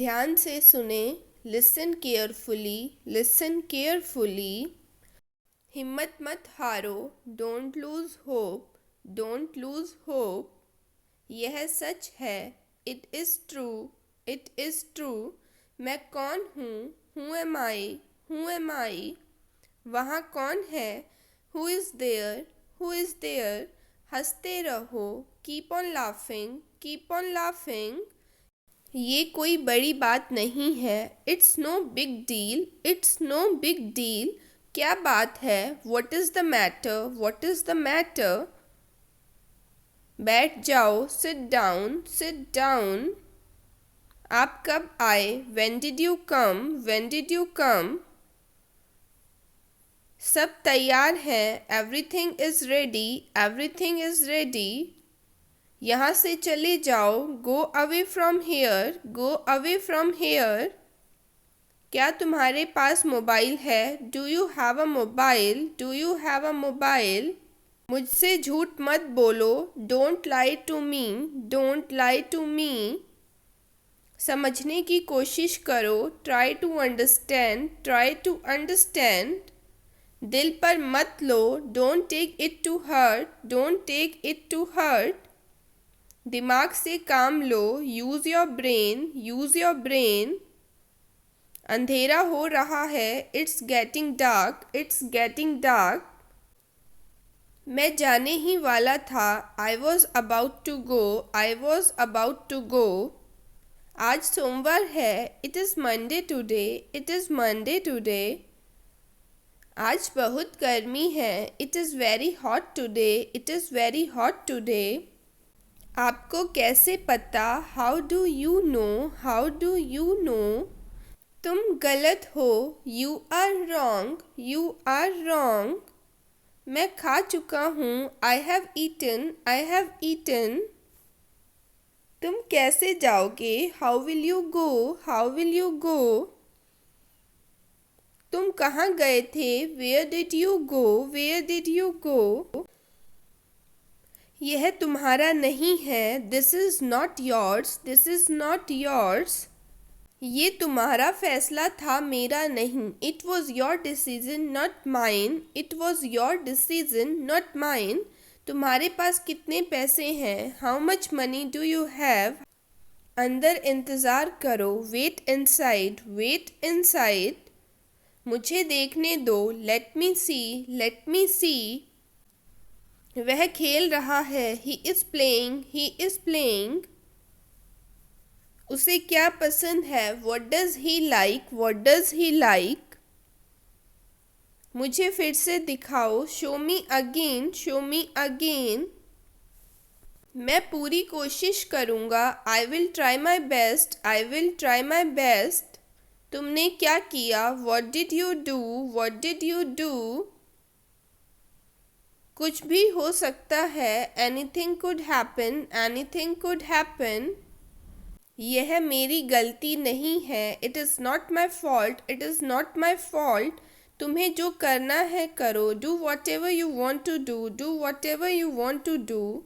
ध्यान से सुने। Listen carefully, listen carefully. हिम्मत मत हारो, don't lose hope, don't lose hope. यह सच है, it is true, it is true. मैं कौन हूँ, who am I, who am I. वहाँ कौन है, who is there, who is there. हंसते रहो, keep on laughing, keep on laughing. ये कोई बड़ी बात नहीं है, it's no big deal, it's no big deal. क्या बात है, what is the matter, what is the matter. बैठ जाओ, सिट डाउन, सिट डाउन। आप कब आए, when did you come, when did you come. सब तैयार है, everything is ready, everything is ready. यहाँ से चले जाओ, go away from here, go away from here. क्या तुम्हारे पास मोबाइल है, do you have a mobile, do you have a mobile. मुझसे झूठ मत बोलो, don't lie to me, don't lie to मी। समझने की कोशिश करो, try to understand, try to understand. दिल पर मत लो, don't take it to heart, don't take it to heart. दिमाग से काम लो, use your brain, use your brain. अंधेरा हो रहा है, it's getting dark, it's getting dark. मैं जाने ही वाला था, I was about to go, I was about to go. आज सोमवार है, it is Monday today, it is Monday today. आज बहुत गर्मी है, it is very hot today, it is very hot today. आपको कैसे पता, how do you know, how do you know. तुम गलत हो, you are wrong, you are wrong. मैं खा चुका हूँ, I have eaten, I have eaten. तुम कैसे जाओगे, how will you go, how will you go. तुम कहाँ गए थे, where did you go, where did you go. यह तुम्हारा नहीं है, this is not yours, this is not yours. ये तुम्हारा फैसला था, मेरा नहीं, it was your decision not mine, it was your decision not mine. तुम्हारे पास कितने पैसे हैं, how much money do you have. अंदर इंतज़ार करो, वेट इनसाइड, वेट इनसाइड। मुझे देखने दो, लेट मी सी, लेट मी सी। वह खेल रहा है, he is playing, he is playing. उसे क्या पसंद है, what does he like, what does he like. मुझे फिर से दिखाओ, show me again, show me again. मैं पूरी कोशिश करूँगा, I will try my best, I will try my best. तुमने क्या किया, what did you do, what did you do. कुछ भी हो सकता है, anything could happen, anything could happen. यह मेरी गलती नहीं है, it is not my fault, it is not my fault. तुम्हें जो करना है करो, do whatever you want to do, do whatever you want to do.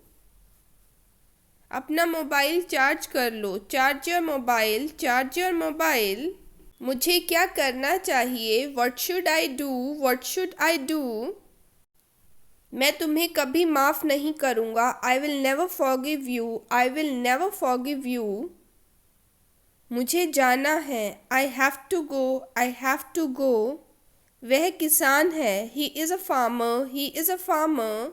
अपना मोबाइल चार्ज कर लो, charge your mobile, charge your mobile. मुझे क्या करना चाहिए, what should I do, what should I do. मैं तुम्हें कभी माफ़ नहीं करूँगा, I will never forgive you, I will never forgive you. मुझे जाना है, I have to go, I have to go. वह किसान है, he is a farmer, he is a farmer.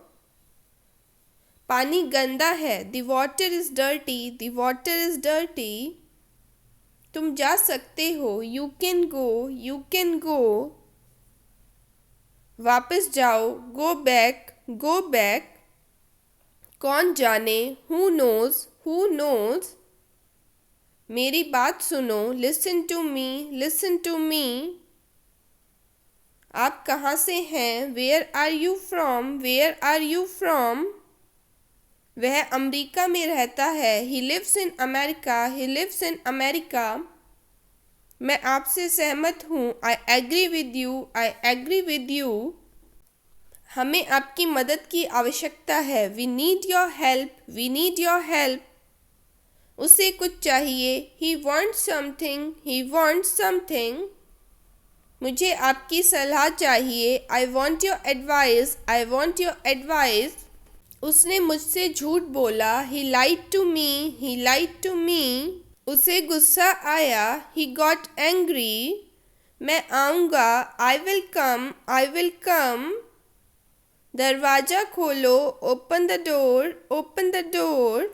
पानी गंदा है, the water is dirty, the water is dirty. तुम जा सकते हो, you can go, you can go. वापस जाओ, गो बैक, गो बैक। कौन जाने, हु नोज़, हु नोज़। मेरी बात सुनो, listen to me, listen to me. आप कहाँ से हैं, where are you from, where are you from. वह अमेरिका में रहता है, he lives in America, he lives in America. मैं आपसे सहमत हूँ, I agree with you, I agree with you. हमें आपकी मदद की आवश्यकता है, we need your help, we need your help. उसे कुछ चाहिए, he wants something, he wants something. मुझे आपकी सलाह चाहिए, I want your advice, I want your advice. उसने मुझसे झूठ बोला, he lied to me, he lied to me. उसे गुस्सा आया, he got angry. मैं आऊँगा, I will come, I will come. दरवाज़ा खोलो, open the door, open the door.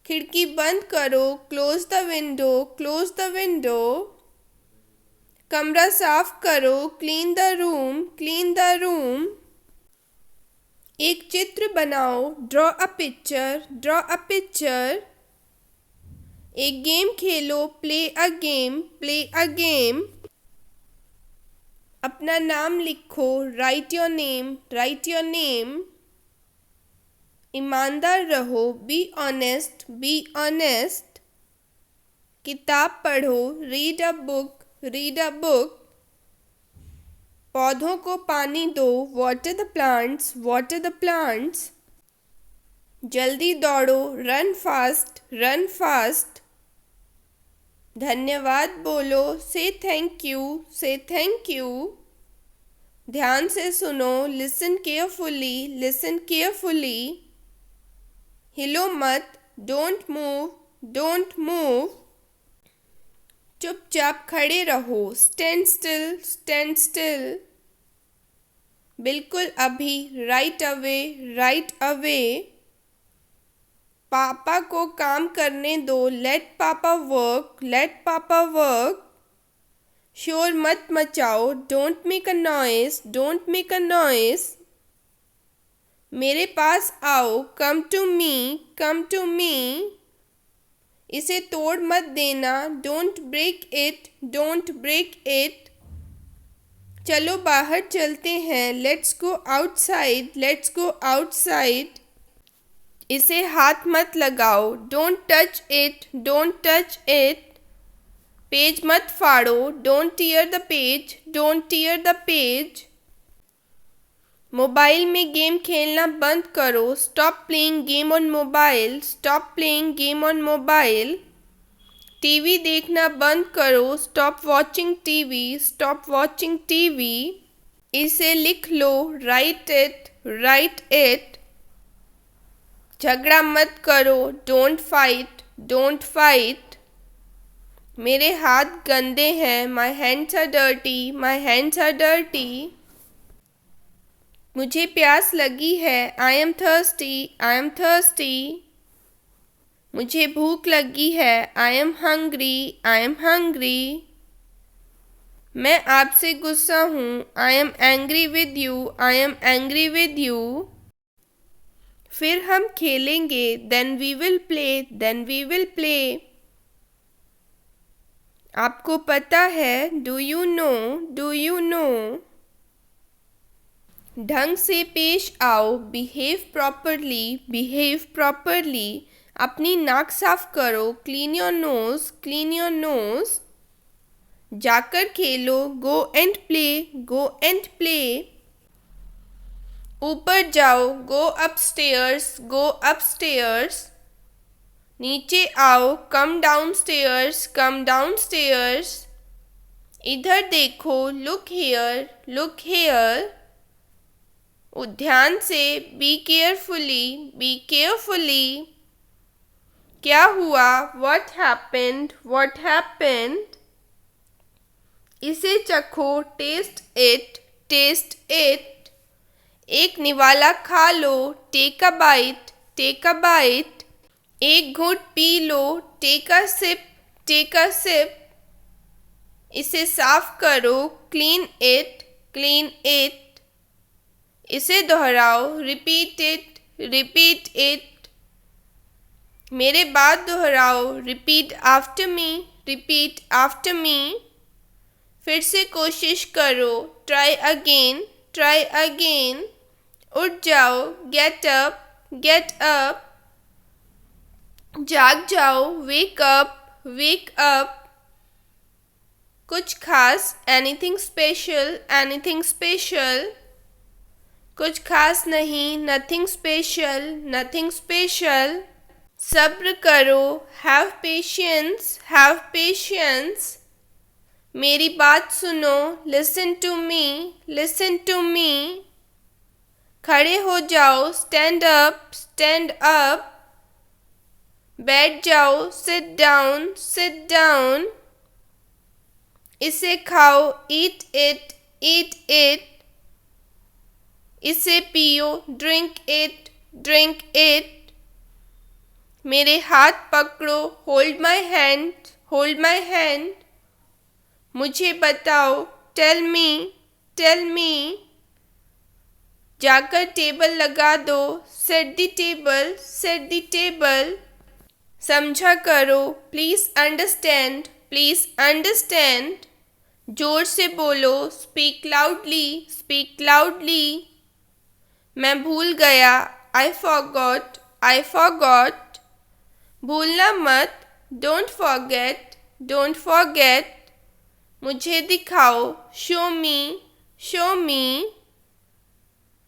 खिड़की बंद करो, close the window, close the window. कमरा साफ करो, clean the room, clean the room. एक चित्र बनाओ, draw a picture, draw a picture. एक game Khelo, play a game, play a game. अपना नाम लिखो, write your name, write your name. ईमानदार रहो, be honest, be honest. किताब पढ़ो, read a book, read a book. पौधों को पानी दो, water the plants, water the plants. जल्दी दौड़ो, run fast, run fast. धन्यवाद बोलो, say thank you, say thank you. ध्यान से सुनो, listen carefully, listen carefully. हिलो मत, don't move, don't move. चुपचाप खड़े रहो, stand still, stand still. बिल्कुल अभी, right away, right away. पापा को काम करने दो, let पापा work, let पापा work. शोर मत मचाओ, don't make a noise, don't make a noise. मेरे पास आओ, come to me, come to me. इसे तोड़ मत देना, don't break it, don't break it. चलो बाहर चलते हैं, let's go outside, let's go outside. इसे हाथ मत लगाओ, don't touch it, don't touch it. Page मत फाड़ो, don't tear the page, don't tear the page. Mobile में गेम खेलना बंद करो, stop playing game on mobile, stop playing game on mobile. TV देखना बंद करो, stop watching TV, stop watching TV. इसे लिख लो, write it, write it. झगड़ा मत करो, don't fight, don't fight. मेरे हाथ गंदे हैं, my hands are dirty, my hands are dirty. मुझे प्यास लगी है, I am thirsty, I am thirsty. मुझे भूख लगी है, I am hungry, I am hungry. मैं आपसे गुस्सा हूँ, I am angry with you, I am angry with you. फिर हम खेलेंगे, then we will play, then we will play. आपको पता है, do you know, do you know. ढंग से पेश आओ, behave properly, behave properly. अपनी नाक साफ करो, clean your nose, clean your nose. जाकर खेलो, go and play, go and play. ऊपर जाओ, go upstairs, go upstairs. नीचे आओ, come downstairs, come downstairs. इधर देखो, look here, look here. ध्यान से, be carefully, be carefully. क्या हुआ, what happened, what happened. इसे चखो, taste it, taste it. एक निवाला खा लो, take a bite, take a bite. एक घूंट पी लो, take a sip, take a sip. इसे साफ करो, clean it, clean it. इसे दोहराओ, repeat it, repeat it. मेरे बाद दोहराओ, repeat after me, repeat after me. फिर से कोशिश करो, try again, try again. उठ जाओ, get up, get up. जाग जाओ, wake up, wake up. कुछ खास, anything special, anything special. कुछ खास नहीं, nothing special, nothing special. सब्र करो, हैव पेशेंस, हैव पेशेंस। मेरी बात सुनो, listen to me, listen to me. खड़े हो जाओ, स्टैंड अप, स्टैंड अप। बैठ जाओ, सिट डाउन, सिट डाउन। इसे खाओ, ईट इट, ईट इट। इसे पियो, ड्रिंक इट, ड्रिंक इट। मेरे हाथ पकड़ो, hold my hand, hold my hand. मुझे बताओ, टेल मी, टेल मी। जाकर टेबल लगा दो, set the table, set the table. समझा करो, प्लीज अंडरस्टैंड, प्लीज अंडरस्टैंड। जोर से बोलो, स्पीक लाउडली, स्पीक लाउडली। मैं भूल गया, आई फॉरगॉट, आई फॉरगॉट। भूलना मत, डोंट फॉरगेट, डोंट फॉरगेट। मुझे दिखाओ, शो मी, शो मी।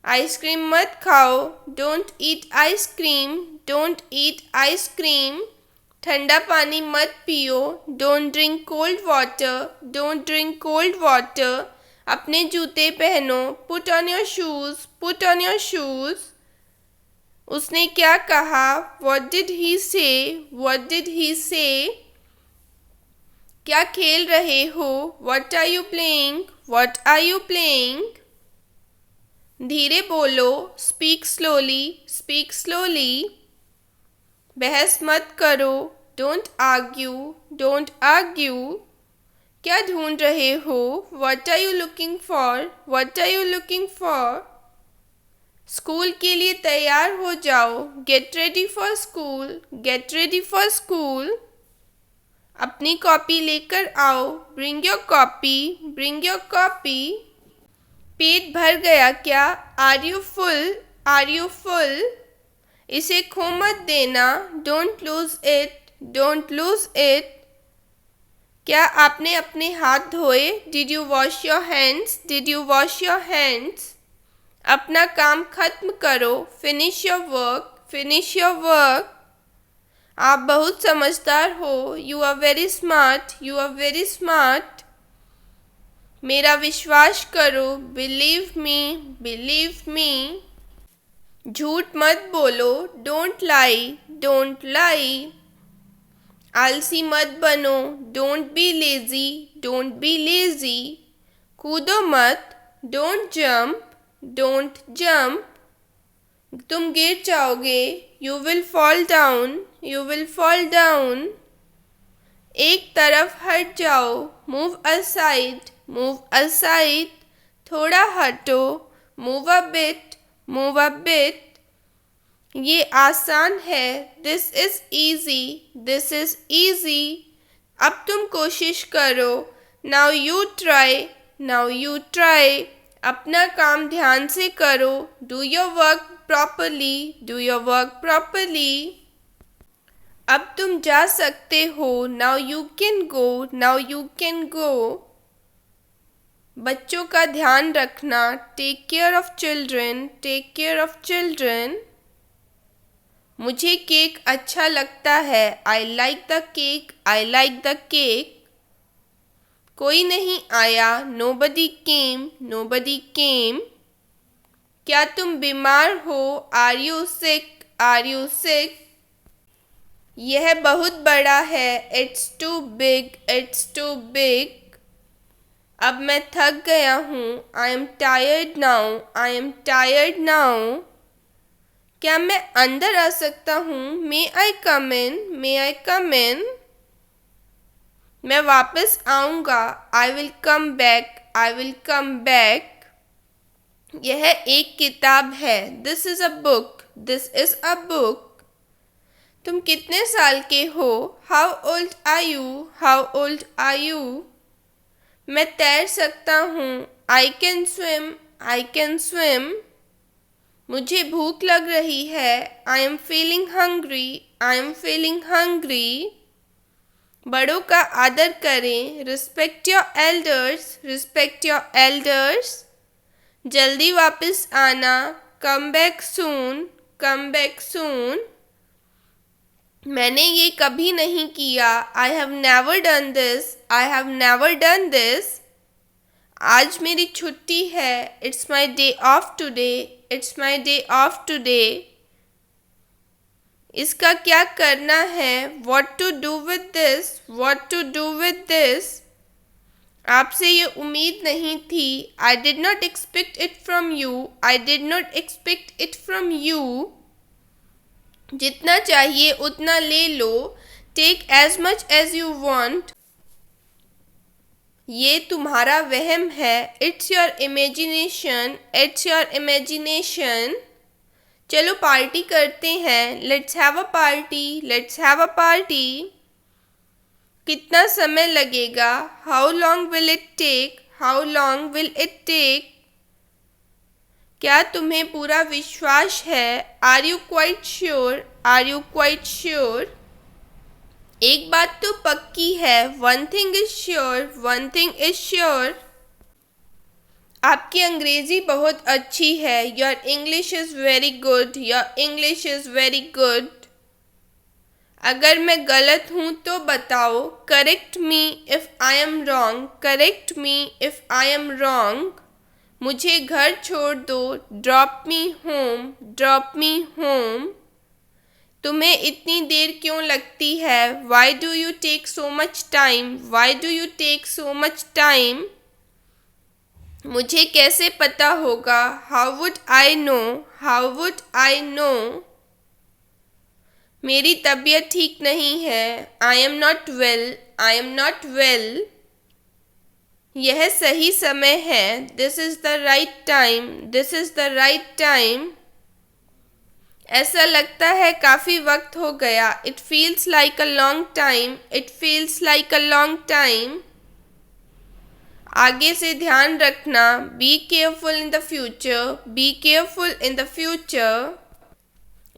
आइसक्रीम मत खाओ, don't eat ice cream, don't eat ice cream. ठंडा पानी मत पियो, don't drink cold water, don't drink cold water. अपने जूते पहनो, put on your shoes, put on your shoes. उसने क्या कहा, व्हाट डिड ही से, व्हाट डिड ही से। क्या खेल रहे हो, what are you playing, what are you playing. धीरे बोलो, स्पीक स्लोली, स्पीक स्लोली। बहस मत करो, डोंट आर्ग्यू, डोंट आर्ग्यू। क्या ढूंढ रहे हो, what are you looking for, what are you looking for. School के लिए तैयार हो जाओ, get ready for school, get ready for school. अपनी कॉपी लेकर आओ, bring your copy, bring your copy. पेट भर गया क्या, are you full, are you full. इसे खो मत देना, don't lose it, don't lose it. क्या आपने अपने हाथ धोए, did you wash your hands, did you wash your hands. अपना काम खत्म करो, finish your work, finish your work. आप बहुत समझदार हो, you are very smart, you are very smart. मेरा विश्वास करो, बिलीव मी, बिलीव मी। झूठ मत बोलो, डोंट लाई, डोंट लाई। आलसी मत बनो, don't be lazy, don't be lazy. कूदो मत, डोंट जंप, डोंट जंप। तुम गिर जाओगे, you will fall down, you will fall down. एक तरफ हट जाओ, मूव असाइड, मूव असाइड। थोड़ा हटो, move a bit, move a bit. ये आसान है, this is easy, this is easy. अब तुम कोशिश करो, now you try, now you try. अपना काम ध्यान से करो, do your work properly, do your work properly. अब तुम जा सकते हो, now you can go, now you can go. बच्चों का ध्यान रखना, take care of children, take care of children. मुझे केक अच्छा लगता है, I like the cake, I like the cake. कोई नहीं आया, नोबडी केम, नोबडी केम। क्या तुम बीमार हो, are you sick, are you sick. यह बहुत बड़ा है, it's too big, it's too big. अब मैं थक गया हूँ, I am tired now, I am tired now. क्या मैं अंदर आ सकता हूँ, मे आई कम इन, मे आई कम इन। मैं वापस आऊँगा, I will come back, I will come back. यह एक किताब है, this is a book, this is a book. तुम कितने साल के हो, how old are you, how old are you. मैं तैर सकता हूँ, I can swim, I can swim. मुझे भूख लग रही है, I am feeling hungry, I am feeling hungry. बड़ों का आदर करें, respect your elders, respect your elders. जल्दी वापस आना, come back soon, come back soon. मैंने ये कभी नहीं किया। I have never done this. I have never done this. आज मेरी छुट्टी है। It's my day off today. It's my day off today. इसका क्या करना है? What to do with this? What to do with this? आपसे ये उम्मीद नहीं थी। I did not expect it from you. I did not expect it from you. जितना चाहिए उतना ले लो। Take as much as you want. ये तुम्हारा वहम है। It's your imagination. It's your imagination. चलो पार्टी करते हैं। Let's have a party. Let's have a party. कितना समय लगेगा? How long will it take? How long will it take? क्या तुम्हें पूरा विश्वास है? Are you quite sure? Are you quite sure? एक बात तो पक्की है। One thing is sure. One thing is sure. आपकी अंग्रेजी बहुत अच्छी है। Your English is very good. Your English is very good. अगर मैं गलत हूँ तो बताओ। Correct me if I am wrong. Correct me if I am wrong. मुझे घर छोड़ दो। Drop me home. Drop me home. तुम्हें इतनी देर क्यों लगती है? Why do you take so much time? Why do you take so much time? मुझे कैसे पता होगा? How would I know? How would I know? मेरी तबीयत ठीक नहीं है। I am not well. I am not well. यह सही समय है। This is the right time. This is the right time. ऐसा लगता है काफ़ी वक्त हो गया। It feels like a long time. It feels like a long time. आगे से ध्यान रखना। Be careful in the future. Be careful in the future.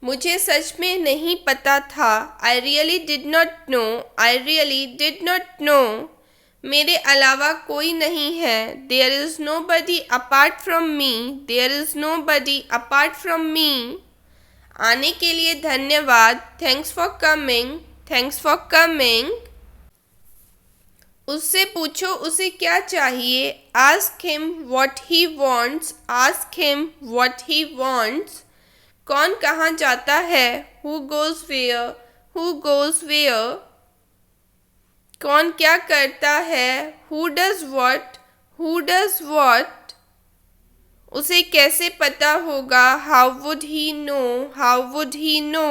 मुझे सच में नहीं पता था। I really did not no. I really did not know. मेरे अलावा कोई नहीं है। There is nobody apart from me. There is nobody apart from me. आने के लिए धन्यवाद। Thanks for coming. Thanks for coming. उससे पूछो उसे क्या चाहिए। Ask him what he wants. Ask him what he wants. कौन कहाँ जाता है? Who goes where? Who goes where? कौन क्या करता है? Who does what? Who does what? उसे कैसे पता होगा? How would he know? How would he know?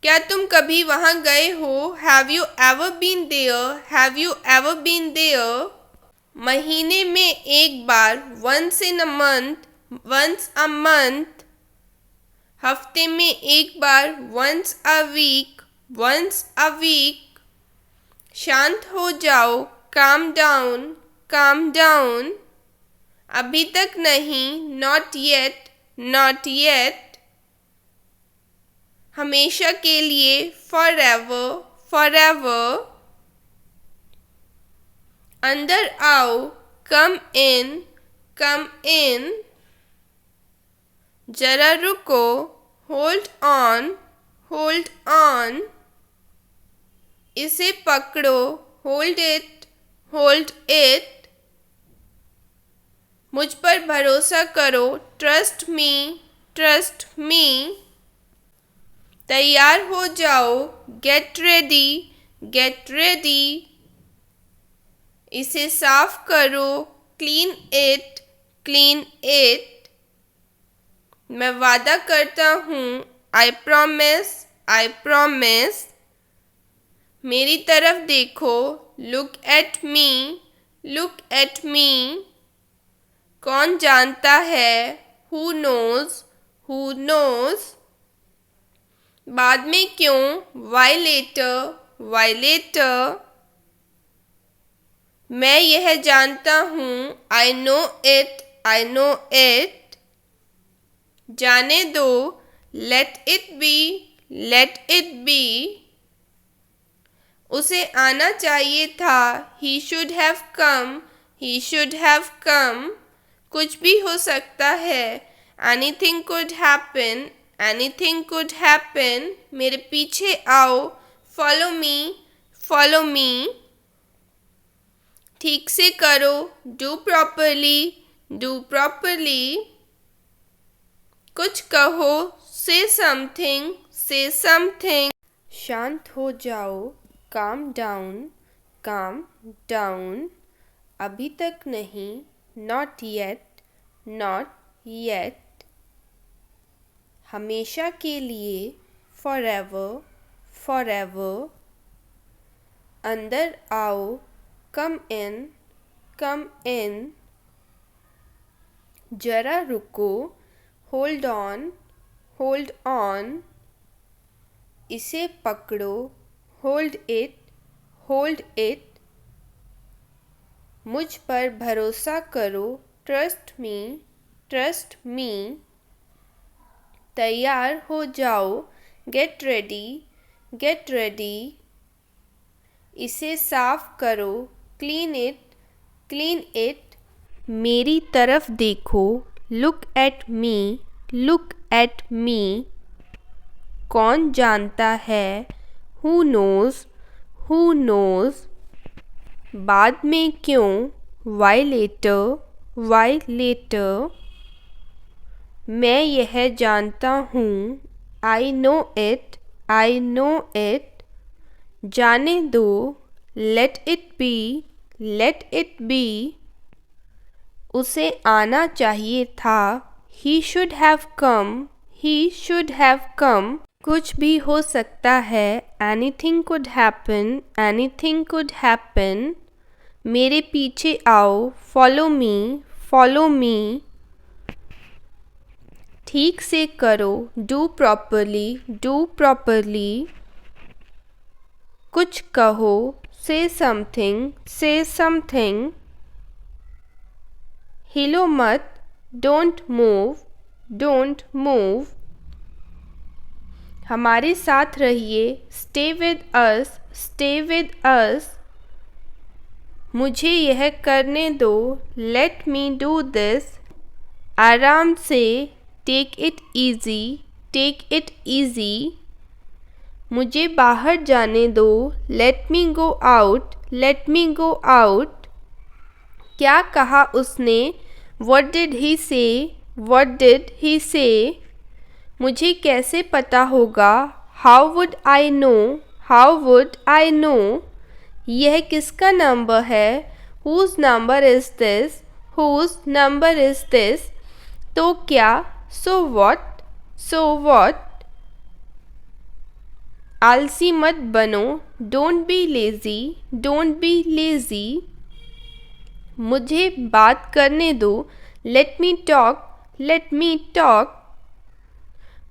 क्या तुम कभी वहाँ गए हो? Have you ever been there? Have you ever been there? महीने में एक बार। Once in a month. Once a month. हफ्ते में एक बार। Once a week. Once a week. शांत हो जाओ। Calm down. Calm down. अभी तक नहीं। Not yet. Not yet. हमेशा के लिए। For ever. For ever. अंदर आओ। कम इन। कम इन। जरा रुको। Hold on. Hold on. इसे पकड़ो। Hold it. Hold it. मुझ पर भरोसा करो। Trust me. Trust me. तैयार हो जाओ। Get ready. Get ready. इसे साफ करो। Clean it. Clean it. मैं वादा करता हूँ। I promise. I promise. मेरी तरफ देखो। Look at me. Look at me. कौन जानता है? Who knows? Who knows? बाद में क्यों? Why later? Why later? मैं यह जानता हूँ। I know it. I know it. जाने दो। Let it be. Let it be. उसे आना चाहिए था। He should have come. He should have come. कुछ भी हो सकता है। Anything could happen. Anything could happen, मेरे पीछे आओ, फॉलो मी, फॉलो मी। ठीक से करो, डू प्रॉपरली, डू प्रॉपरली। कुछ कहो, से समथिंग, से समथिंग। शांत हो जाओ, काम डाउन, काम डाउन। अभी तक नहीं, नॉट येट, नॉट येट। हमेशा के लिए, फॉरएवर, फॉरएवर। अंदर आओ, कम इन, कम इन। जरा रुको, होल्ड ऑन, होल्ड ऑन। इसे पकड़ो, होल्ड इट, होल्ड इट। मुझ पर भरोसा करो, ट्रस्ट मी, ट्रस्ट मी। तैयार हो जाओ, गेट रेडी, गेट रेडी। इसे साफ करो, क्लीन इट, क्लीन इट। मेरी तरफ देखो, look at me, look at me. कौन जानता है, हु नोज़, हु नोज़। बाद में क्यों, वाई लेटर, वाई लेटर। मैं यह जानता हूँ, I know it, I know it. जाने दो, let it be, let it be. उसे आना चाहिए था, he should have come, he should have come. कुछ भी हो सकता है, anything could happen, anything could happen. मेरे पीछे आओ, फॉलो मी, फॉलो मी। ठीक से करो, डू प्रॉपरली, डू प्रॉपरली। कुछ कहो, से समथिंग, से समथिंग। हिलो मत, डोंट मूव, डोंट मूव। हमारे साथ रहिए, stay with us, stay with us. मुझे यह करने दो, लेट मी डू दिस। आराम से, take it easy, take it easy. मुझे बाहर जाने दो, let me go out, let me go out. क्या कहा उसने, व्हाट डिड ही से, व्हाट डिड ही से। मुझे कैसे पता होगा, how would I know, how would I know. यह किसका नंबर है, whose number is this, whose number is this. तो क्या, सो व्हाट, सो व्हाट। आलसी मत बनो, don't be lazy, don't be lazy. मुझे बात करने दो, let me talk, let me talk.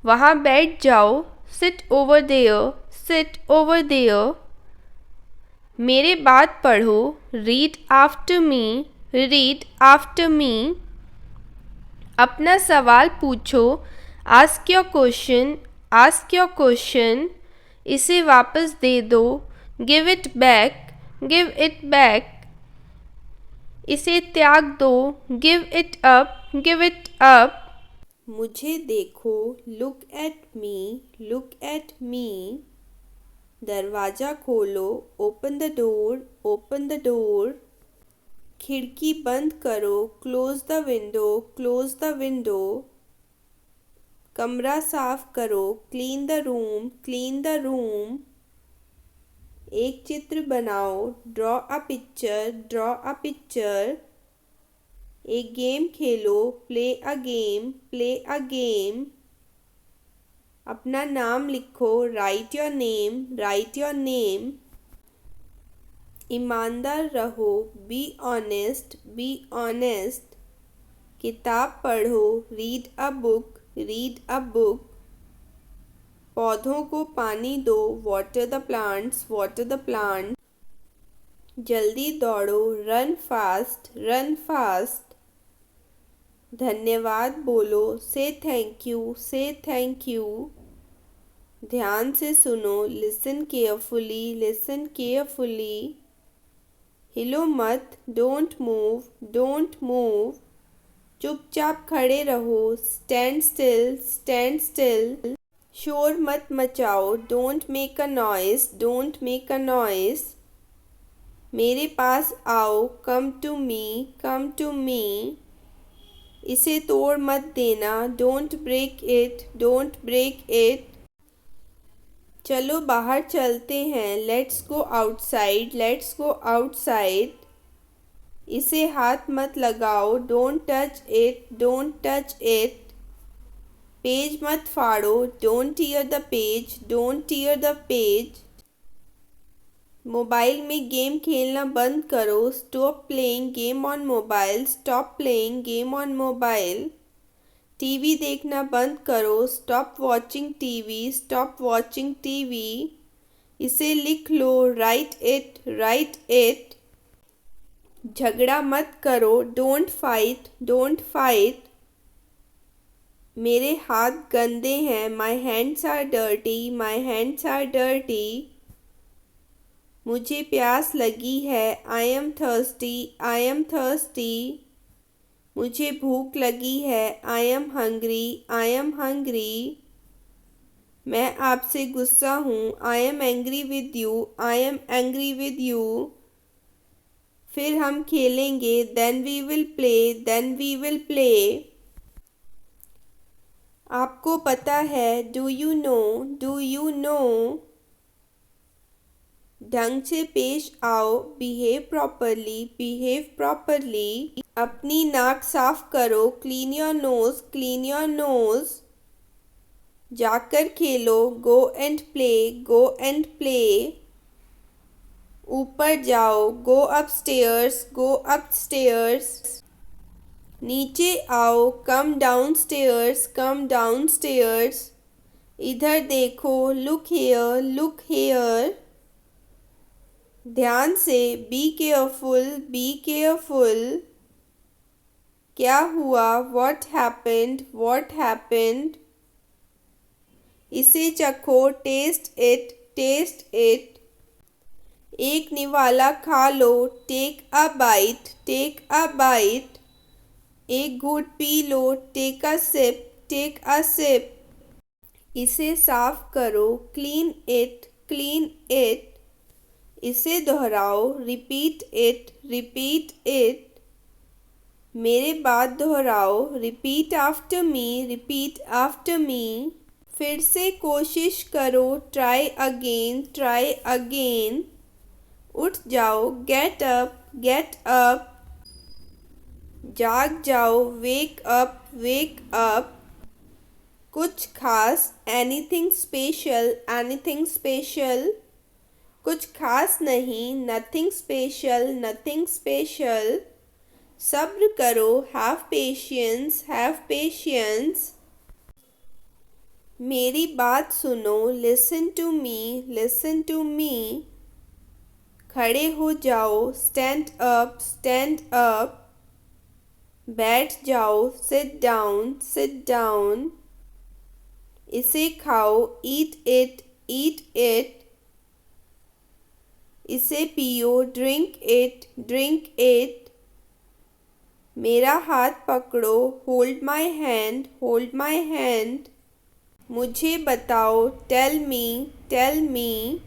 वहाँ बैठ जाओ, sit over there, sit over there. मेरे बात पढ़ो, read after me, read after me. अपना सवाल पूछो, ask your question, ask your question. इसे वापस दे दो, give it back, give it back. इसे त्याग दो, give it up, give it up. मुझे देखो, look at me, look at me. दरवाज़ा खोलो, open the door, open the door. खिड़की बंद करो, close the window, close the window. कमरा साफ करो, clean the room, clean the room. एक चित्र बनाओ, draw a picture, draw a picture. एक game Khelo, play a game, play a game. अपना नाम लिखो, right your name, right your name. ईमानदार रहो, बी ऑनेस्ट, बी ऑनेस्ट। किताब पढ़ो, read a book, read a book. पौधों को पानी दो, water the plants, water the plant. जल्दी दौड़ो, रन फास्ट, रन फास्ट। धन्यवाद बोलो, से थैंक यू, से थैंक यू। ध्यान से सुनो, लिसन केयरफुली, लिसन केयरफुली। हिलो मत, डोंट मूव, डोंट मूव। चुपचाप खड़े रहो, स्टैंड स्टिल, स्टैंड स्टिल। शोर मत मचाओ, don't make a noise, don't make a noise. मेरे पास आओ, come to me, come to me. इसे तोड़ मत देना, don't break it, don't break it. चलो बाहर चलते हैं, let's go outside, let's go outside. इसे हाथ मत लगाओ, don't touch it, don't touch it. Page मत फाड़ो, don't tear the page, don't tear the page. Mobile में गेम खेलना बंद करो, stop playing game on mobile, stop playing game on mobile. TV देखना बंद करो, stop watching TV, stop watching TV. इसे लिख लो, राइट इट, राइट इट। झगड़ा मत करो, डोंट फाइट, डोंट फाइट। मेरे हाथ गंदे हैं, my hands are dirty, my hands are dirty. मुझे प्यास लगी है, I am thirsty, I am thirsty. मुझे भूख लगी है, I am hungry, I am hungry. मैं आपसे गुस्सा हूँ, I am angry with you, I am angry with you. फिर हम खेलेंगे, then we will play, then we will play. आपको पता है, do you know, do you know. ढंग से पेश आओ, बिहेव प्रॉपरली, बिहेव प्रॉपरली। अपनी नाक साफ करो, clean your nose, clean your nose. जाकर खेलो, go and play, go and play. ऊपर जाओ, गो अपस्टेयर्स, गो अपस्टेयर्स। नीचे आओ, come down stairs, come down stairs. इधर देखो, लुक हेयर, लुक हेयर। ध्यान से, बी केयरफुल, बी केयरफुल। क्या हुआ, व्हाट हैपेंड, व्हाट हैपेंड। इसे चखो, टेस्ट इट, टेस्ट इट। एक निवाला खा लो, take a bite, take a bite. एक घूंट पी लो, take a sip, take a sip. इसे साफ करो, क्लीन इट, क्लीन इट। इसे दोहराओ, रिपीट इट, रिपीट इट। मेरे बाद दोहराओ, repeat after me, repeat after me. फिर से कोशिश करो, ट्राई अगेन, ट्राई अगेन। उठ जाओ, गेट अप, गेट अप। जाग जाओ, वेक अप, वेक अप। कुछ खास, एनीथिंग स्पेशल, एनीथिंग स्पेशल। कुछ खास नहीं, नथिंग स्पेशल, नथिंग स्पेशल। सब्र करो, हैव पेशेंस, हैव पेशेंस। मेरी बात सुनो, listen to me, listen to me. खड़े हो जाओ, स्टैंड अप, स्टैंड अप। बैठ जाओ, सिट डाउन, सिट डाउन। इसे खाओ, ईट इट, ईट इट। इसे पियो, ड्रिंक इट, ड्रिंक इट। मेरा हाथ पकड़ो, hold my hand, hold my hand. मुझे बताओ, टेल मी, टेल मी।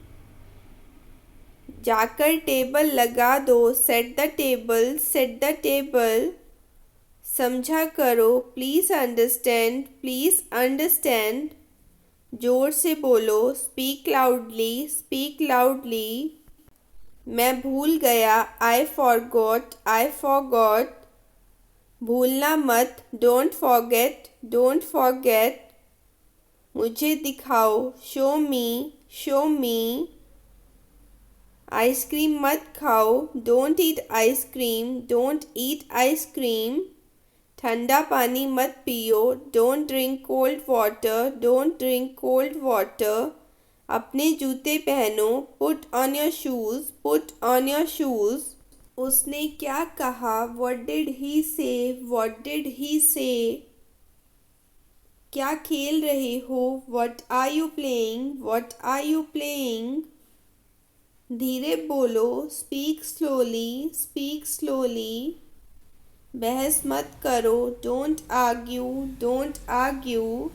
जाकर टेबल लगा दो, set the table, set the table. समझा करो, प्लीज़ अंडरस्टैंड, प्लीज़ अंडरस्टैंड। जोर से बोलो, स्पीक लाउडली, स्पीक लाउडली। मैं भूल गया, आई फॉरगॉट, आई फॉरगॉट। भूलना मत, डोंट फॉरगेट, डोंट फॉरगेट। मुझे दिखाओ, शो मी, शो मी। आइसक्रीम मत खाओ, don't eat ice cream, don't eat ice cream. ठंडा पानी मत पियो, don't drink cold water, don't drink cold water. अपने जूते पहनो, put on your shoes, put on your shoes. उसने क्या कहा, व्हाट डिड ही से, व्हाट डिड ही से। क्या खेल रहे हो, what are you playing, what are you playing. धीरे बोलो, स्पीक स्लोली, स्पीक स्लोली। बहस मत करो, डोंट आर्ग्यू, डोंट आर्ग्यू।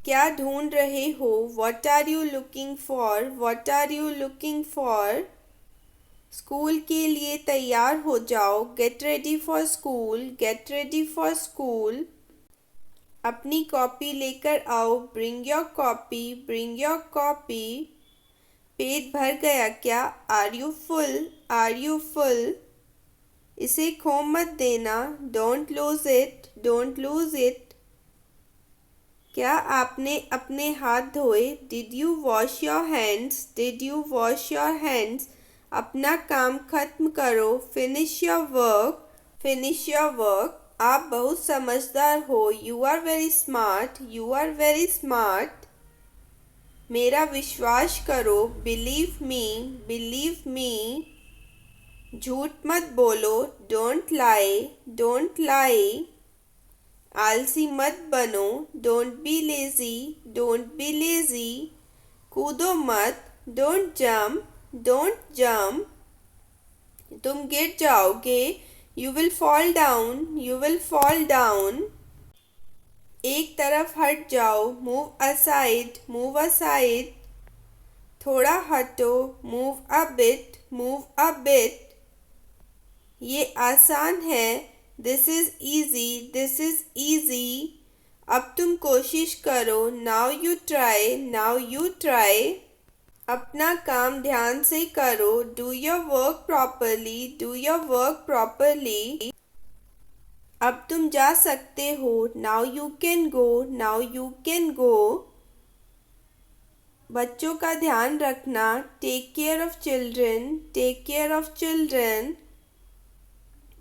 क्या ढूंढ रहे हो, what are you looking for, what are you looking for. School के लिए तैयार हो जाओ, get ready for school, get ready for school. अपनी कॉपी लेकर आओ, bring your copy, bring your copy. पेट भर गया क्या, are you full, are you full. इसे खो मत देना, don't lose it, don't lose it. क्या आपने अपने हाथ धोए, did you wash your hands, did you wash your hands. अपना काम खत्म करो, finish your work, finish your work. आप बहुत समझदार हो, you are very smart, you are very smart. मेरा विश्वास करो, बिलीव मी, बिलीव मी। झूठ मत बोलो, डोंट लाई, डोंट लाई। आलसी मत बनो, don't be lazy, don't be lazy. कूदो मत, डोंट जंप, डोंट जंप। तुम गिर जाओगे, you will fall down, you will fall down. एक तरफ हट जाओ, मूव असाइड, मूव असाइड। थोड़ा हटो, move a bit, move a bit. ये आसान है, this is easy, this is easy. अब तुम कोशिश करो, now you try, now you try. अपना काम ध्यान से करो, do your work properly, do your work properly. अब तुम जा सकते हो, now you can go, now you can go. बच्चों का ध्यान रखना, take care of children, take care of children.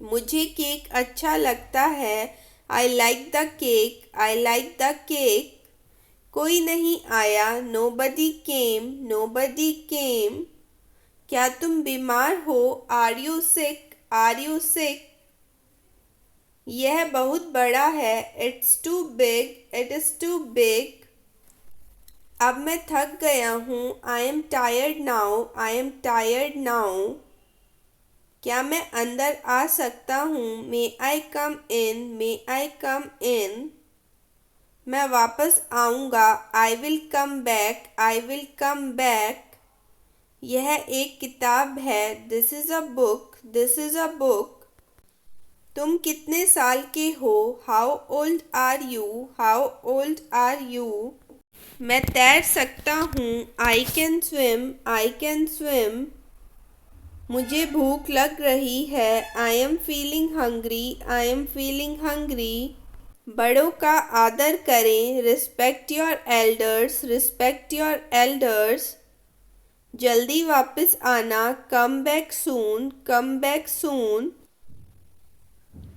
मुझे केक अच्छा लगता है, I like the cake, I like the cake. कोई नहीं आया, नोबडी केम, नोबडी केम। क्या तुम बीमार हो, are you sick, are you sick. यह बहुत बड़ा है, it's too big, it is too big. अब मैं थक गया हूँ, I am tired now, I am tired now. क्या मैं अंदर आ सकता हूँ, मे आई कम इन, मे आई कम इन। मैं वापस आऊँगा, I will come back, I will come back. यह एक किताब है, this is a book, this is a book. तुम कितने साल के हो, how old are you, how old are you. मैं तैर सकता हूँ, I can swim, I can swim. मुझे भूख लग रही है, I am feeling hungry, I am feeling hungry. बड़ों का आदर करें, respect your elders, respect your elders. जल्दी वापस आना, come back soon, come back soon.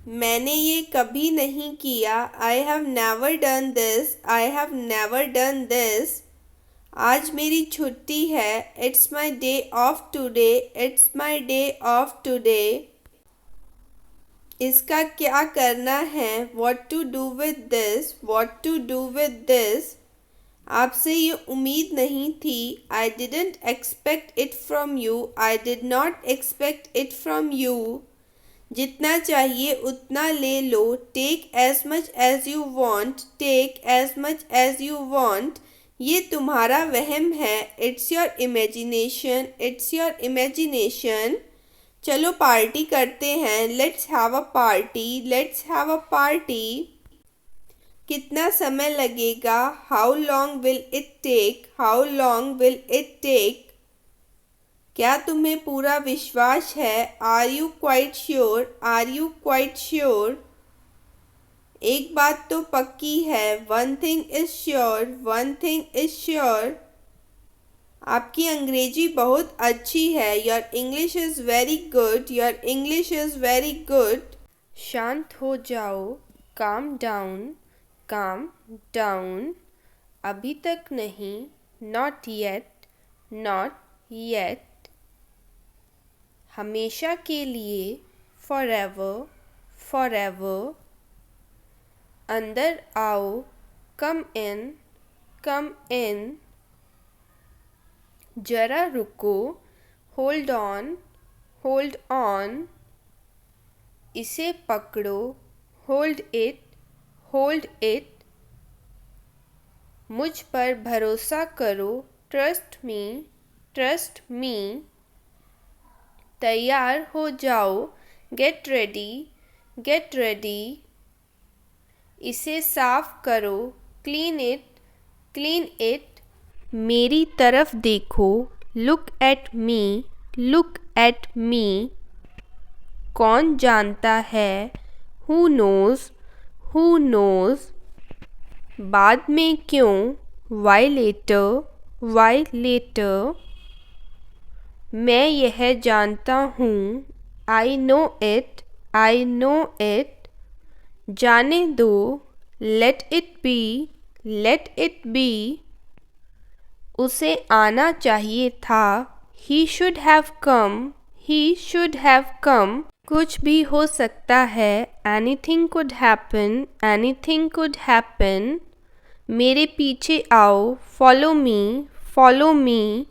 मैंने ये कभी नहीं किया, I have never done this, I have never done this. आज मेरी छुट्टी है, it's my day off today, it's my day off today. इसका क्या करना है, what to do with this, what to do with this. आपसे ये उम्मीद नहीं थी, I didn't expect it from you, I did not expect it from you. जितना चाहिए उतना ले लो, take as much as you want, take as much as you want. ये तुम्हारा वहम है, it's your imagination, it's your imagination. चलो पार्टी करते हैं, let's have a party, let's have a party. कितना समय लगेगा, how long will it take, how long will it take. क्या तुम्हें पूरा विश्वास है, are you quite sure, are you quite sure. एक बात तो पक्की है, one thing is sure, one thing is sure. आपकी अंग्रेजी बहुत अच्छी है, your English is very good, your English is very good. शांत हो जाओ, काम डाउन, काम डाउन। अभी तक नहीं, नॉट येट, नॉट येट। हमेशा के लिए, फॉर एवर, फॉर एवर। अंदर आओ, कम इन, कम इन। जरा रुको, होल्ड ऑन, होल्ड ऑन। इसे पकड़ो, होल्ड इट, होल्ड इट। मुझ पर भरोसा करो, ट्रस्ट मी, ट्रस्ट मी। तैयार हो जाओ, गेट रेडी, गेट रेडी। इसे साफ करो, क्लीन इट, क्लीन इट। मेरी तरफ देखो, look at me, look at me. कौन जानता है, हु नोज़, हु नोज़। बाद में क्यों, वाई लेटर, वाई लेटर। मैं यह जानता हूँ, I know it, I know it. जाने दो, let it be, let it be. उसे आना चाहिए था, he should have come, he should have come. कुछ भी हो सकता है, anything could happen, anything could happen. मेरे पीछे आओ, फॉलो मी, फॉलो मी।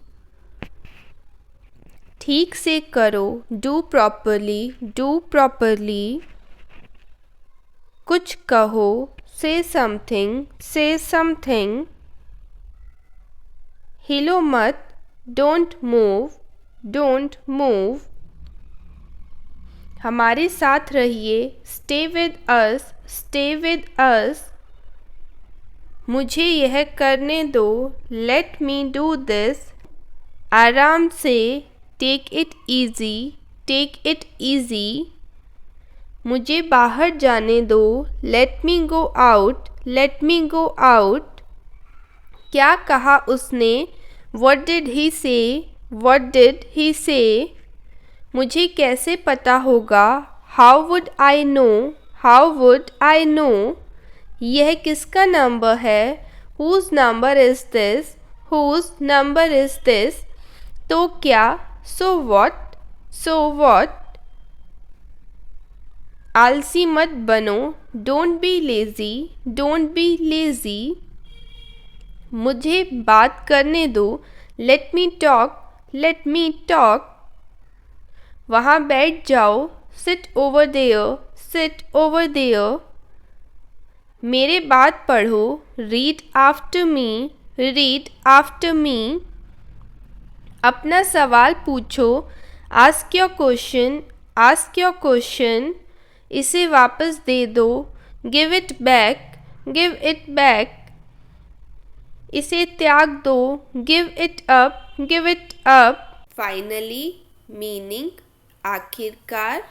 ठीक से करो, डू प्रॉपरली, डू प्रॉपरली। कुछ कहो, से समथिंग, से समथिंग। हिलो मत, डोंट मूव, डोंट मूव। हमारे साथ रहिए, stay with us, stay with us. मुझे यह करने दो, लेट मी डू दिस। आराम से, take it easy, take it easy. मुझे बाहर जाने दो, let me go out, let me go out. क्या कहा उसने, व्हाट डिड ही से, व्हाट डिड ही से। मुझे कैसे पता होगा, how would I know, how would I know. यह किसका नंबर है, whose number is this, whose number is this. तो क्या, सो व्हाट, सो व्हाट। आलसी मत बनो, don't be lazy, don't be lazy. मुझे बात करने दो, let me talk, let me talk. वहाँ बैठ जाओ, sit over there, sit over there. मेरे बात पढ़ो, read after me, read after me. अपना सवाल पूछो, ask your question, ask your question. इसे वापस दे दो, give it back, give it back. इसे त्याग दो, give it up, give it up. Finally, meaning आखिरकार।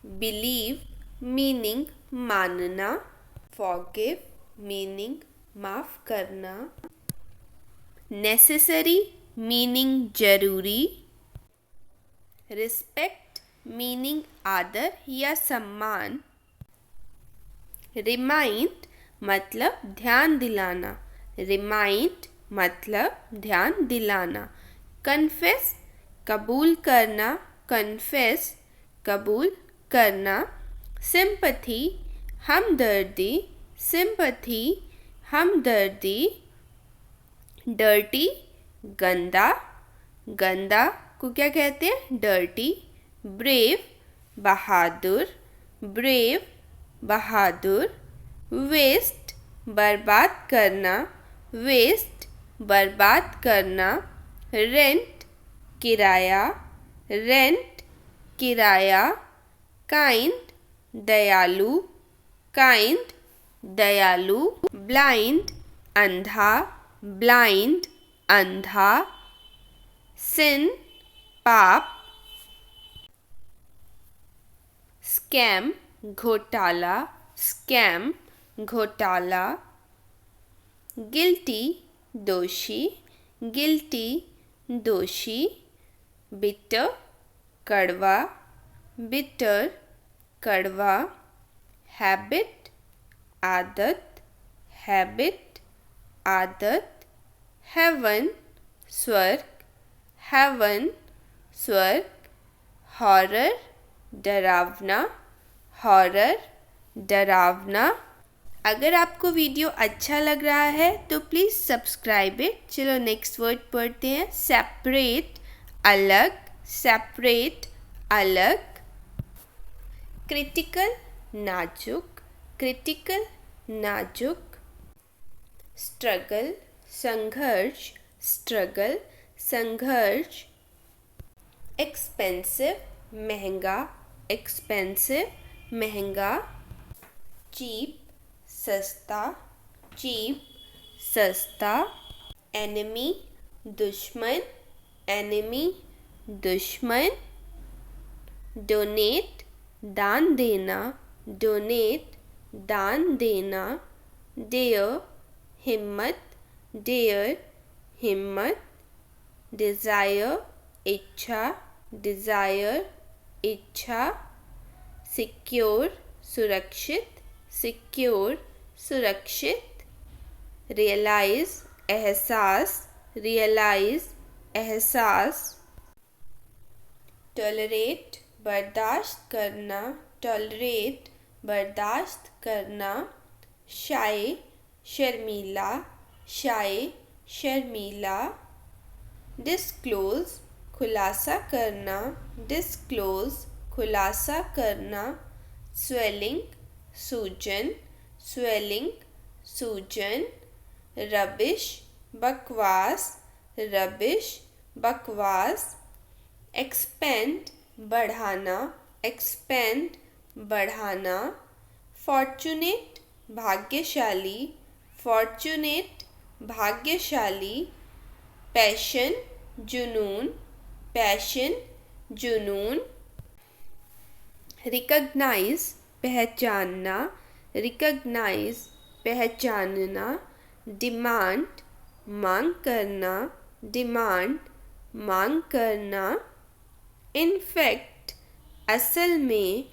बिलीव मीनिंग मानना। फॉरगिव मीनिंग माफ करना। नेसेसरी मीनिंग जरूरी। रिस्पेक्ट मीनिंग आदर या सम्मान। रिमाइंड मतलब ध्यान दिलाना, रिमाइंड मतलब ध्यान दिलाना। कन्फेस कबूल करना, कन्फेस कबूल करना। सिंपैथी हमदर्दी, सिंपैथी हमदर्दी। डर्टी गंदा, गंदा को क्या कहते हैं, डर्टी। ब्रेव बहादुर, ब्रेव बहादुर। वेस्ट बर्बाद करना, वेस्ट बर्बाद करना। रेंट किराया, रेंट किराया। काइंड दयालु, काइंड दयालु। ब्लाइंड अंधा, ब्लाइंड अंधा। सिन पाप। स्कैम घोटाला, स्कैम घोटाला। गिल्टी दोषी, गिल्टी दोषी। बिटर कड़वा, बिटर कड़वा। हैबिट आदत, हैबिट आदत। हेवन स्वर्ग, हेवन स्वर्ग। हॉरर डरावना, हॉरर डरावना। अगर आपको वीडियो अच्छा लग रहा है तो प्लीज़ सब्सक्राइब इट। चलो नेक्स्ट वर्ड पढ़ते हैं, सेपरेट अलग, सेपरेट अलग। क्रिटिकल नाजुक, क्रिटिकल नाजुक। स्ट्रगल संघर्ष, स्ट्रगल संघर्ष। एक्सपेंसिव महंगा, एक्सपेंसिव महंगा। चीप सस्ता, चीप सस्ता। एनिमी दुश्मन, एनिमी दुश्मन। डोनेट दान देना, डोनेट दान देना। डेयर हिम्मत, डेयर हिम्मत। डिज़ायर इच्छा, डिज़ायर इच्छा। सिक्योर सुरक्षित, सिक्योर सुरक्षित। रियलाइज़ एहसास, रियलाइज़ एहसास। टॉलरेट बर्दाश्त करना, टॉलरेट बर्दाश्त करना। शाय शर्मीला, शाय शर्मीला। डिस्क्लोज़ खुलासा करना, डिस्क्लोज़ खुलासा करना। स्वेलिंग सूजन, स्वेलिंग सूजन। रबिश बकवास, रबिश बकवास। एक्सपेंड बढ़ाना, एक्सपेंड बढ़ाना। फॉर्चुनेट भाग्यशाली, फॉर्चुनेट भाग्यशाली। पैशन जुनून, पैशन जुनून। रिकग्नाइज पहचानना, रिकग्नाइज पहचानना। डिमांड मांग करना, डिमांड मांग करना। इनफैक्ट असल में,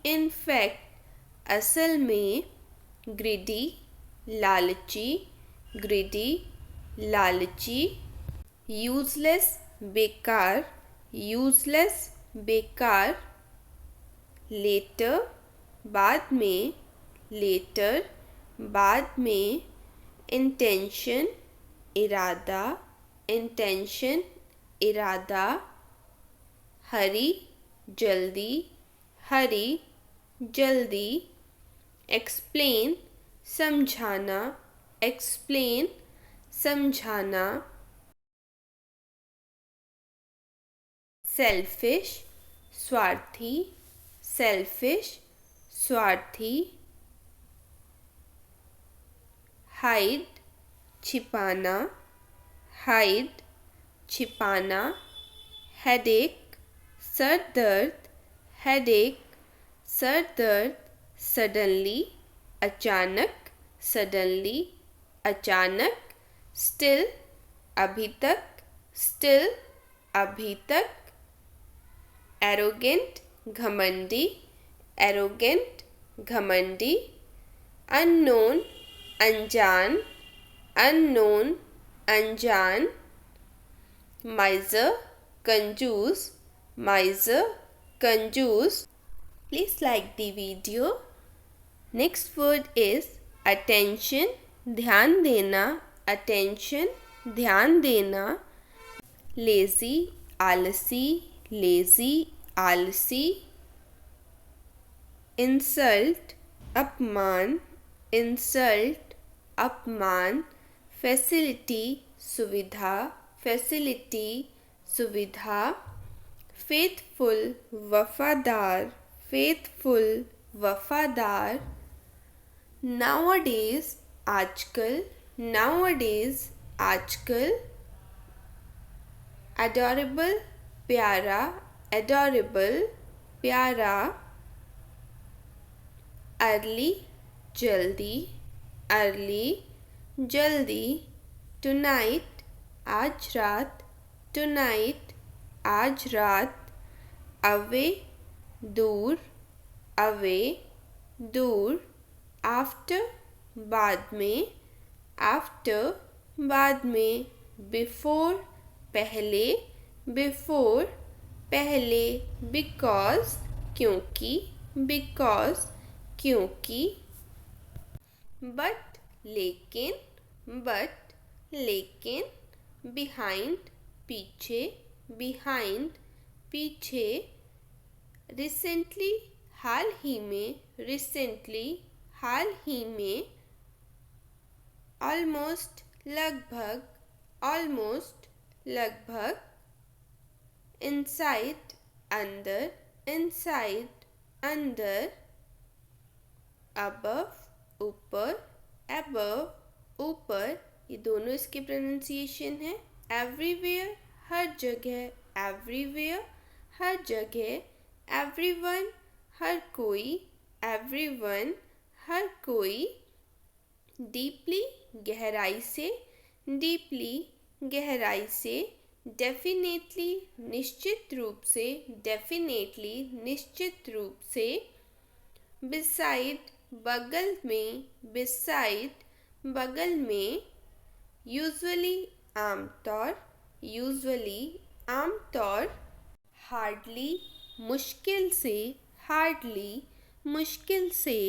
इनफैक्ट असल में। ग्रिडी लालची, ग्रिडी लालची। यूजलेस बेकार, यूजलेस बेकार। लेटर बाद में, लेटर बाद में। इंटेंशन इरादा, इंटेंशन इरादा। हरी जल्दी, हरी जल्दी। एक्सप्लेन समझाना, एक्सप्लेन समझाना। सेल्फिश स्वार्थी, सेल्फिश स्वार्थी। हाइड छिपाना, हाइड छिपाना। हेडेक सर दर्द, हेडेक सर दर्द। सडनली अचानक, सडनली अचानक। स्टिल अभी तक, स्टिल अभी तक। एरोगेंट घमंडी, एरोगेंट घमंडी। अननोन अनजान, अननोन अनजान। माइजर कंजूस, माइजर कंजूस। Please like the video. Next word is attention, ध्यान देना, attention, ध्यान देना। lazy आलसी, lazy आलसी। insult अपमान, insult अपमान। facility सुविधा, facility सुविधा। faithful वफादार, faithful वफादार। nowadays आजकल, nowadays आजकल। adorable प्यारा, adorable प्यारा। early जल्दी, early जल्दी। tonight आज रात, tonight आज रात। away दूर, away दूर। after बाद में, after बाद में। before पहले, before पहले। because क्योंकि, because क्योंकि। but लेकिन, but लेकिन। behind पीछे, behind पीछे। recently हाल ही में, रिसेंटली, हाल ही में, ऑलमोस्ट, लगभग, ऑलमोस्ट, लगभग, इनसाइड, अंदर, इनसाइड, अंदर, अबव, ऊपर, अबव, ऊपर, ये दोनों इसके प्रोनाउंसिएशन है। एवरीवेयर, हर जगह, एवरीवेयर, हर जगह, एवरीवन, हर कोई, एवरीवन, हर कोई, डीपली, गहराई से, डीपली, गहराई से, डेफिनेटली, निश्चित रूप से, डेफिनेटली, निश्चित रूप से, बिसाइड, बगल में, बिसाइड, बगल में, यूजुअली, आमतौर, यूजुअली, आमतौर, हार्डली, मुश्किल से, हार्डली, मुश्किल से,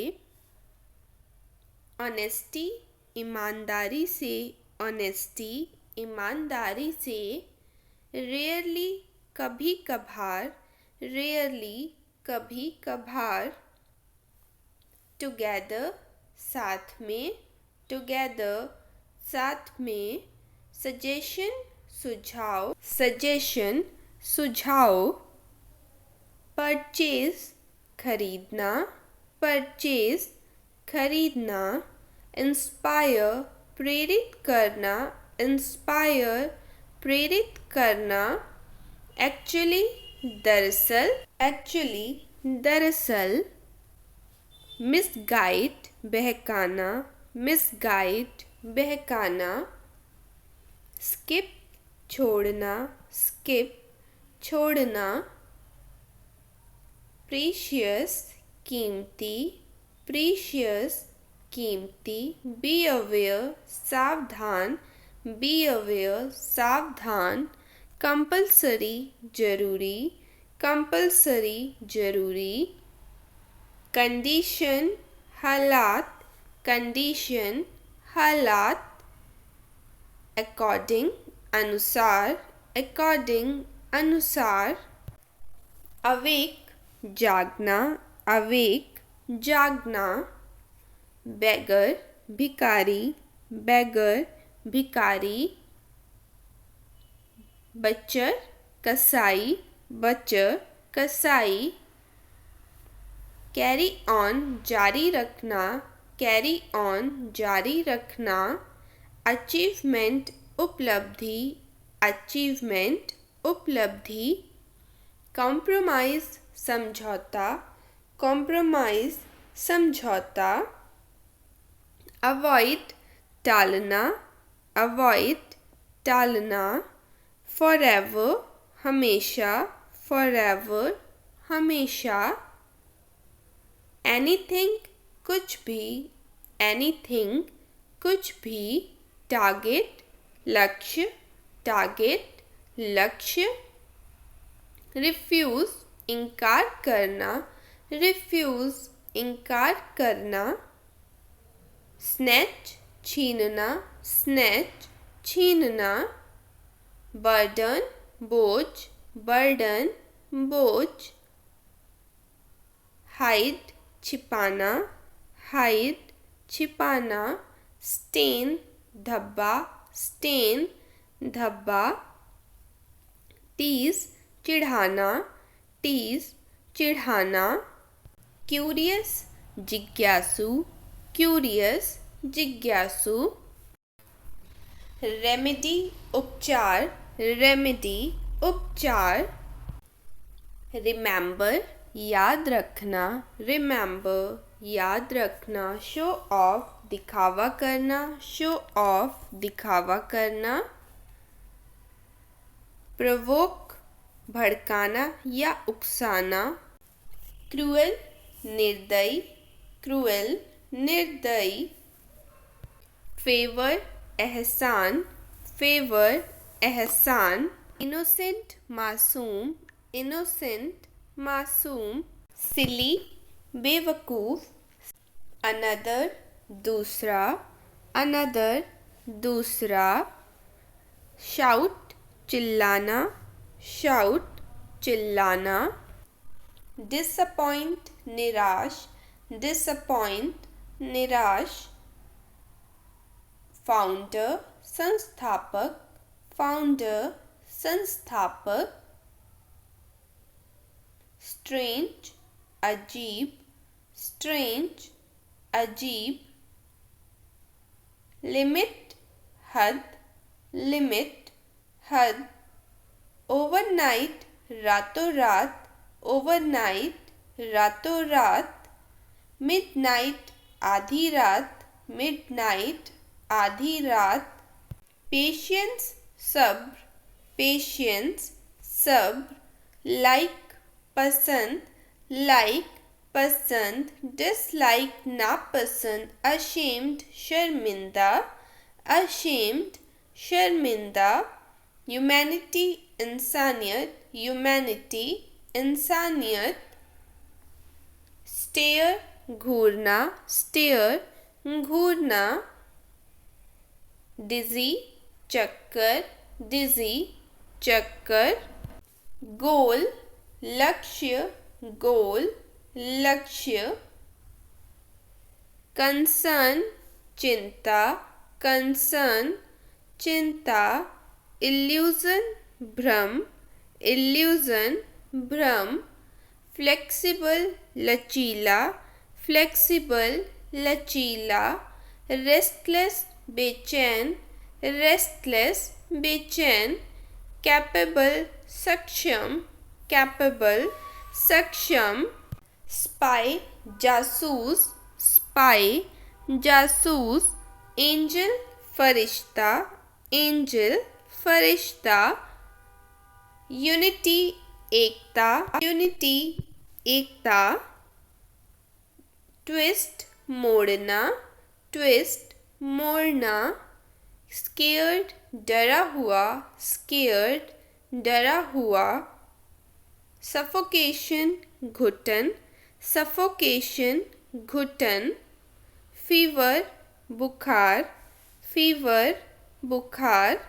ऑनेस्टी, ईमानदारी से, ऑनेस्टी, ईमानदारी से, रेयरली, कभी कभार, रेयरली, कभी कभार, टुगेदर, साथ में, टुगेदर, साथ में, सजेशन, सुझाव, सजेशन, सुझाव, परचेज, खरीदना, परचेज, खरीदना, इंस्पायर, प्रेरित करना, इंस्पायर, प्रेरित करना, एक्चुअली, दरअसल, एक्चुअली, दरअसल, मिसगाइड, बहकाना, मिसगाइड, बहकाना, स्किप, छोड़ना, स्किप, छोड़ना, प्रीशियस, कीमती, प्रीशियस, कीमती, बी अवेयर, सावधान, बी अवेयर, सावधान, कंपल्सरी, जरूरी, कंपल्सरी, जरूरी, कंडीशन, हालात, कंडीशन, हालात, अकॉर्डिंग, अनुसार, अकॉर्डिंग, अनुसार, अवेक, जागना, अवेक, जागना, बेगर, भिकारी, बेगर, भिकारी, बचर, कसाई, बचर, कसाई, कैरी ऑन, जारी रखना, कैरी ऑन, जारी रखना, अचीवमेंट, उपलब्धि, अचीवमेंट, उपलब्धि, कॉम्प्रोमाइज़, समझौता, कॉम्प्रोमाइज़, समझौता, अवॉइड, टालना, अवॉइड, टालना, फॉरएवर, हमेशा, फॉरएवर, हमेशा, एनीथिंग, कुछ भी, एनीथिंग, कुछ भी, टारगेट, लक्ष्य, टारगेट, लक्ष्य, रिफ्यूज़, इनकार करना, रिफ्यूज़, इनकार करना, स्नैच, छीनना, स्नैच, छीनना, बर्डन, बोझ, बर्डन, बोझ, हाइड, छिपाना, हाइड, छिपाना, स्टेन, धब्बा, स्टेन, धब्बा, टीज, चिढ़ाना, टीज, चिढ़ाना, क्यूरियस, जिज्ञासु, क्यूरियस, जिज्ञासु, रेमेडी, उपचार, रेमेडी, उपचार, रिमेंबर, याद रखना, रिमेंबर, याद रखना, शो ऑफ, दिखावा करना, शो ऑफ, दिखावा करना, प्रोवोक, भड़काना या उकसाना, क्रूएल, निर्दयी, क्रूएल, निर्दयी, फेवर, एहसान, फेवर, एहसान, इनोसेंट, मासूम, इनोसेंट, मासूम, सिली, बेवकूफ़, अनदर, दूसरा, अनदर, दूसरा, शाउट, चिल्लाना, शाउट, चिल्लाना, डिसअपॉइंट, निराश, disappoint निराश, फाउंडर संस्थापक, फाउंडर संस्थापक, स्ट्रेंज अजीब, स्ट्रेंज अजीब, लिमिट हद, लिमिट हद, ओवरनाइट रातों रात, ओवरनाइट रातों रात, मिडनाइट आधी रात, मिडनाइट आधी रात, पेशेंस सब्र, पेशेंस सब्र, लाइक पसंद, लाइक पसंद, डिसलाइक नापसंद, अशेम्ड शर्मिंदा, अशेम्ड शर्मिंदा, ह्यूमैनिटी इंसानियत, ह्यूमैनिटी इंसानियत, स्टेयर घूरना, स्टेयर घूरना, डिजी चक्कर, डिजी चक्कर, गोल लक्ष्य, गोल लक्ष्य, कंसर्न चिंता, कंसर्न चिंता, इल्यूजन भ्रम, इल्यूजन भ्रम, फ्लेक्सिबल लचीला, फ्लेक्सिबल लचीला, रेस्टलेस बेचैन, रेस्टलेस बेचैन, कैपेबल सक्षम, कैपेबल सक्षम, स्पाई जासूस, स्पाई जासूस, एंजल फरिश्ता, एंजल फरिश्ता, यूनिटी एकता, यूनिटी एकता, ट्विस्ट मोड़ना, ट्विस्ट मोड़ना, स्केयर्ड डरा हुआ, स्केयर्ड डरा हुआ, सफोकेशन घुटन, सफोकेशन घुटन, फीवर बुखार, फीवर बुखार,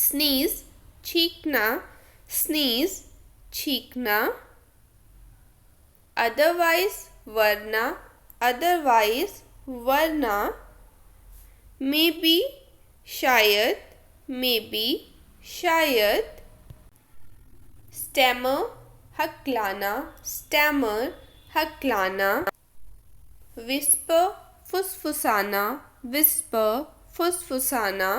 स्नीज छींकना, स्नीज छींकना, अदरवाइज वरना, अदरवाइज वरना, मे बी शायद, मे बी शायद, स्टैमर हकलाना, स्टैमर हकलाना, विस्पर फुसफुसाना, विस्पर फुसफुसाना,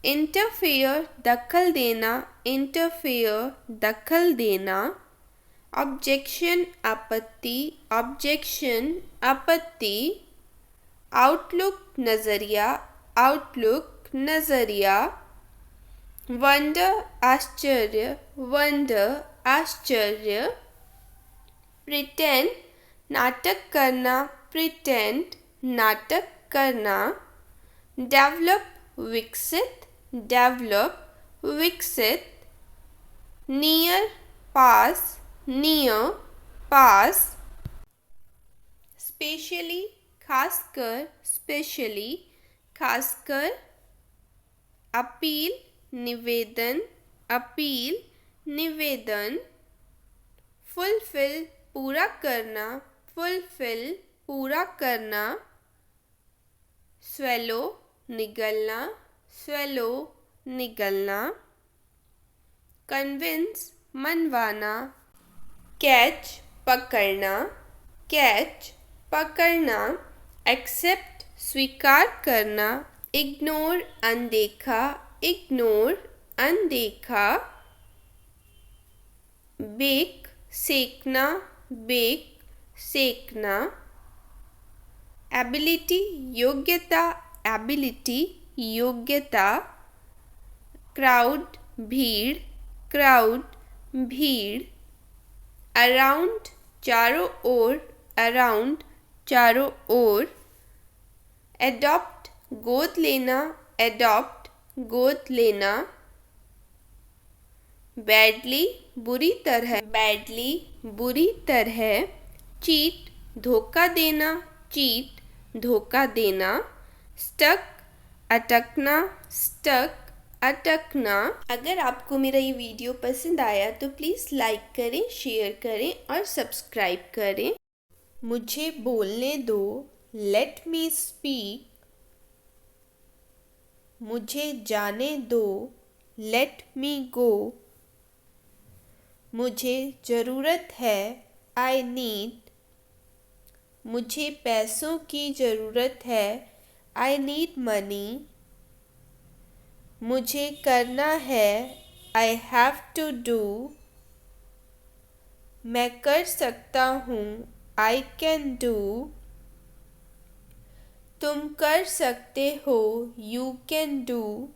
इंटरफेयर दखल देना, इंटरफेयर दखल देना, ऑब्जेक्शन आपत्ति, ऑब्जेक्शन आपत्ति, आउटलुक नज़रिया, आउटलुक नज़रिया, वंडर आश्चर्य, वंडर आश्चर्य, प्रिटेंड नाटक करना, प्रिटेंड नाटक करना, डेवलप विकसित, डेवलप विकसित, नियर पास, नियर पास, स्पेशली खासकर, स्पेशली खासकर, अपील निवेदन, अपील निवेदन, फुलफिल पूरा करना, फुलफिल पूरा करना, स्वेलो निगलना, स्वेलो निगलना, कन्विंस मनवाना, कैच पकड़ना, कैच पकड़ना, एक्सेप्ट स्वीकार करना, इग्नोर अनदेखा, इग्नोर अनदेखा, बेक सेकना, बेक सेकना, एबिलिटी योग्यता, एबिलिटी योग्यता, क्राउड भीड़, क्राउड भीड़, अराउंड चारों ओर, अराउंड चारों ओर, एडॉप्ट गोद लेना, एडॉप्ट गोद लेना, बैडली बुरी तरह, बैडली बुरी तरह, चीट धोखा देना, चीट धोखा देना, स्टक अटकना, स्टक अटकना। अगर आपको मेरा ये वीडियो पसंद आया तो प्लीज़ लाइक करें, शेयर करें और सब्सक्राइब करें। मुझे बोलने दो, लेट मी स्पीक। मुझे जाने दो, लेट मी गो। मुझे ज़रूरत है, आई नीड। मुझे पैसों की ज़रूरत है, आई नीड मनी। मुझे करना है, आई हैव टू डू। मैं कर सकता हूँ, आई कैन डू। तुम कर सकते हो, यू कैन डू।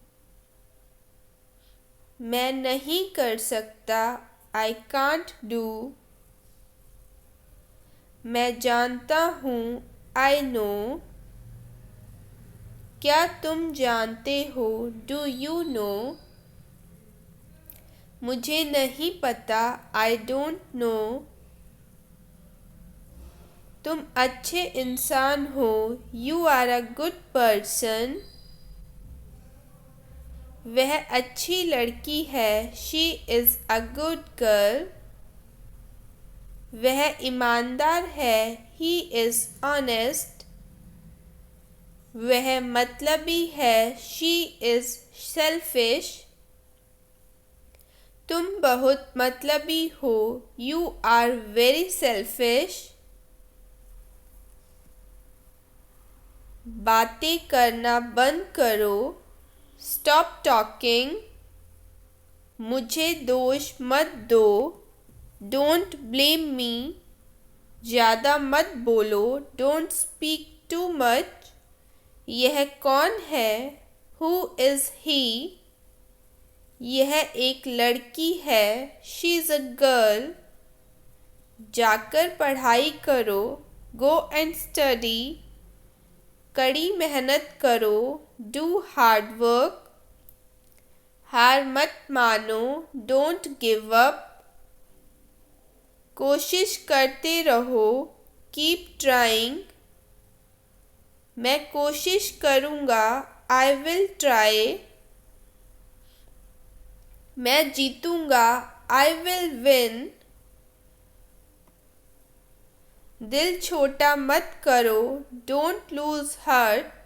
मैं नहीं कर सकता, आई कांट डू। मैं जानता हूँ, आई नो। क्या तुम जानते हो, डू यू नो। मुझे नहीं पता, आई डोंट नो। तुम अच्छे इंसान हो, you are a good person. वह अच्छी लड़की है, she is a good girl. वह ईमानदार है, ही इज़ ऑनेस्ट। वह मतलबी है, शी इज़ सेल्फिश। तुम बहुत मतलबी हो, यू आर वेरी सेल्फिश। बातें करना बंद करो, स्टॉप टॉकिंग। मुझे दोष मत दो, डोंट ब्लेम मी। ज़्यादा मत बोलो, डोंट स्पीक टू मच। यह कौन है, हु इज़ ही। यह एक लड़की है, शी इज़ अ गर्ल। जाकर पढ़ाई करो, गो एंड स्टडी। कड़ी मेहनत करो, डू हार्ड वर्क। हार मत मानो, डोंट गिव अप। कोशिश करते रहो, कीप ट्राइंग। मैं कोशिश करूँगा, आई विल ट्राई। मैं जीतूँगा, आई विल विन। दिल छोटा मत करो, डोंट लूज हार्ट।